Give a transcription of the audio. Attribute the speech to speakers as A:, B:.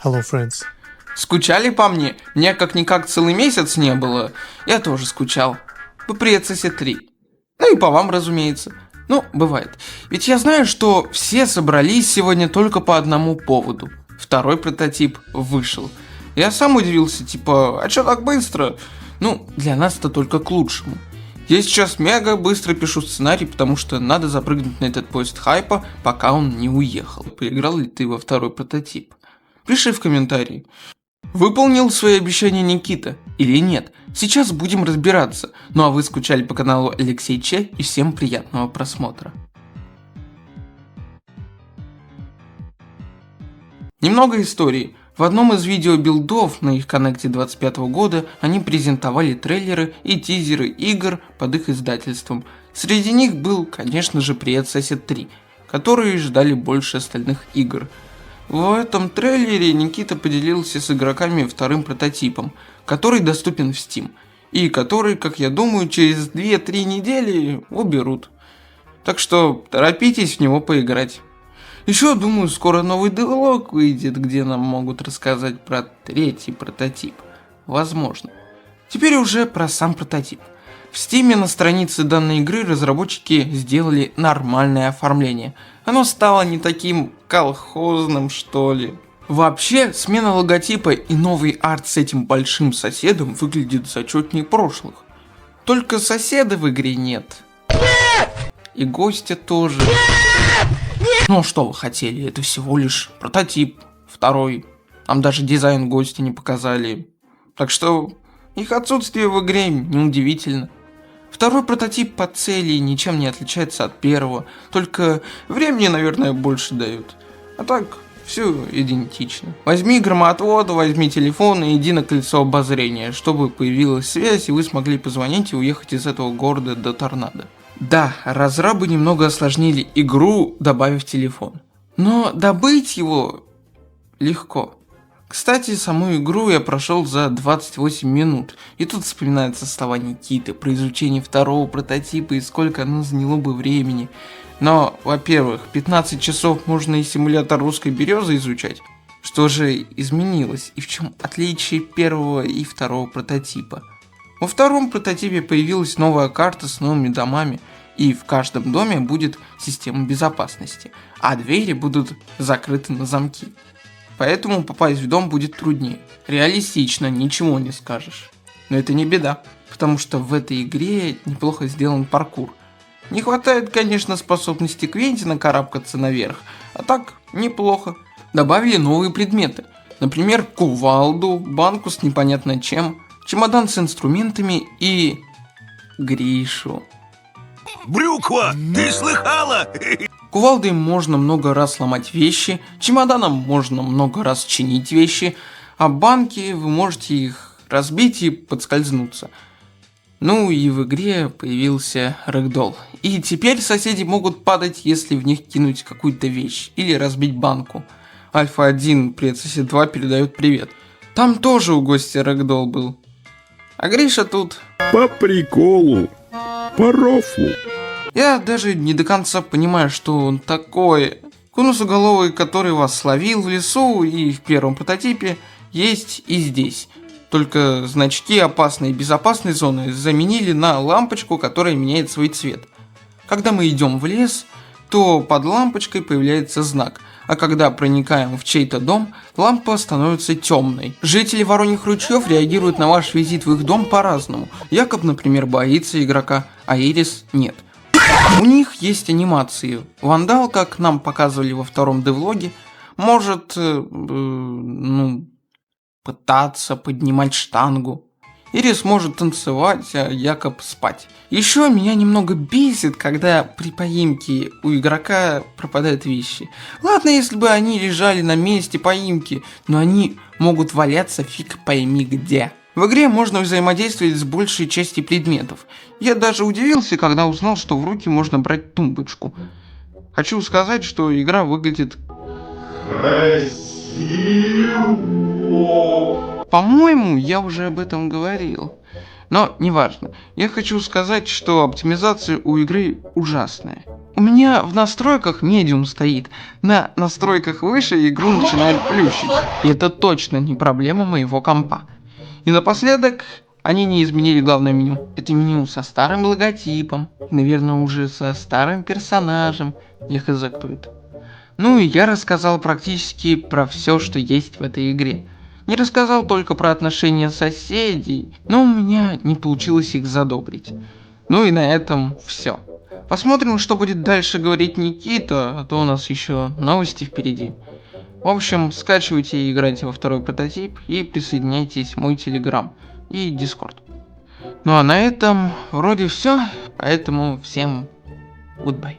A: Hello, friends.
B: Скучали по мне? Меня как-никак целый месяц не было. Я тоже скучал. По Princess 3. Ну и по вам, разумеется. Ну, бывает. Ведь я знаю, что все собрались сегодня только по одному поводу. Второй прототип вышел. Я сам удивился, типа, а чё так быстро? Ну, для нас это только к лучшему. Я сейчас мега быстро пишу сценарий, потому что надо запрыгнуть на этот поезд хайпа, пока он не уехал. Поиграл ли ты во второй прототип? Пиши в комментарии. Выполнил свои обещания Никита или нет? Сейчас будем разбираться. Ну а вы скучали по каналу Алексей Че, и всем приятного просмотра. Немного истории. В одном из видео-билдов на их коннекте 25 года они презентовали трейлеры и тизеры игр под их издательством. Среди них был, конечно же, Princess 3, которые ждали больше остальных игр. В этом трейлере Никита поделился с игроками вторым прототипом, который доступен в Steam, и который, как я думаю, через 2-3 недели уберут. Так что торопитесь в него поиграть. Еще, думаю, скоро новый девлог выйдет, где нам могут рассказать про третий прототип. Возможно. Теперь уже про сам прототип. В Steam на странице данной игры разработчики сделали нормальное оформление. Оно стало не таким колхозным, что ли. Вообще, смена логотипа и новый арт с этим большим соседом выглядит зачетнее прошлых. Только соседа в игре нет. И гостя тоже. Ну что вы хотели, это всего лишь прототип, второй. Нам даже дизайн гостя не показали. Так что их отсутствие в игре неудивительно. Второй прототип по цели ничем не отличается от первого, только времени, наверное, больше дают. А так, все идентично. Возьми громоотвод, возьми телефон и иди на кольцо обозрения, чтобы появилась связь и вы смогли позвонить и уехать из этого города до торнадо. Да, разрабы немного осложнили игру, добавив телефон. Но добыть его легко. Кстати, саму игру я прошел за 28 минут, и тут вспоминаются слова Никиты про изучение второго прототипа и сколько оно заняло бы времени. Но, во-первых, 15 часов можно и симулятор русской березы изучать. Что же изменилось и в чем отличие первого и второго прототипа? Во втором прототипе появилась новая карта с новыми домами, и в каждом доме будет система безопасности, а двери будут закрыты на замки. Поэтому попасть в дом будет труднее. Реалистично, ничего не скажешь. Но это не беда, потому что в этой игре неплохо сделан паркур. Не хватает, конечно, способности Квентина карабкаться наверх, а так неплохо. Добавили новые предметы. Например, кувалду, банку с непонятно чем, чемодан с инструментами и... Гришу.
C: Брюква, ты слыхала?
B: Кувалдой можно много раз ломать вещи, чемоданом можно много раз чинить вещи, а банки вы можете их разбить и подскользнуться. Ну и в игре появился рэгдолл. И теперь соседи могут падать, если в них кинуть какую-то вещь или разбить банку. Альфа 1 Princess 2 передает привет. Там тоже у гостя рэгдолл был. А Гриша тут...
D: По приколу, по рофлу.
B: Я даже не до конца понимаю, что он такое. Конусоголовый, который вас словил в лесу и в первом прототипе, есть и здесь. Только значки опасной и безопасной зоны заменили на лампочку, которая меняет свой цвет. Когда мы идем в лес, то под лампочкой появляется знак, а когда проникаем в чей-то дом, лампа становится темной. Жители Вороньих ручьев реагируют на ваш визит в их дом по-разному. Якоб, например, боится игрока, а Ирис нет. У них есть анимации. Вандал, как нам показывали во втором девлоге, может пытаться поднимать штангу. Ирис может танцевать, а Якоб спать. Еще меня немного бесит, когда при поимке у игрока пропадают вещи. Ладно, если бы они лежали на месте поимки, но они могут валяться фиг пойми где. В игре можно взаимодействовать с большей частью предметов. Я даже удивился, когда узнал, что в руки можно брать тумбочку. Хочу сказать, что игра выглядит... красиво. По-моему, я уже об этом говорил. Но неважно. Я хочу сказать, что оптимизация у игры ужасная. У меня в настройках медиум стоит. На настройках выше игру начинает плющить. И это точно не проблема моего компа. И напоследок, они не изменили главное меню. Это меню со старым логотипом. И, наверное, уже со старым персонажем. Я хз кто это. Ну и я рассказал практически про все, что есть в этой игре. Не рассказал только про отношения соседей, но у меня не получилось их задобрить. Ну и на этом все. Посмотрим, что будет дальше говорить Никита, а то у нас еще новости впереди. В общем, скачивайте и играйте во второй прототип и присоединяйтесь в мой телеграм и дискорд. Ну а на этом вроде все, поэтому всем goodbye.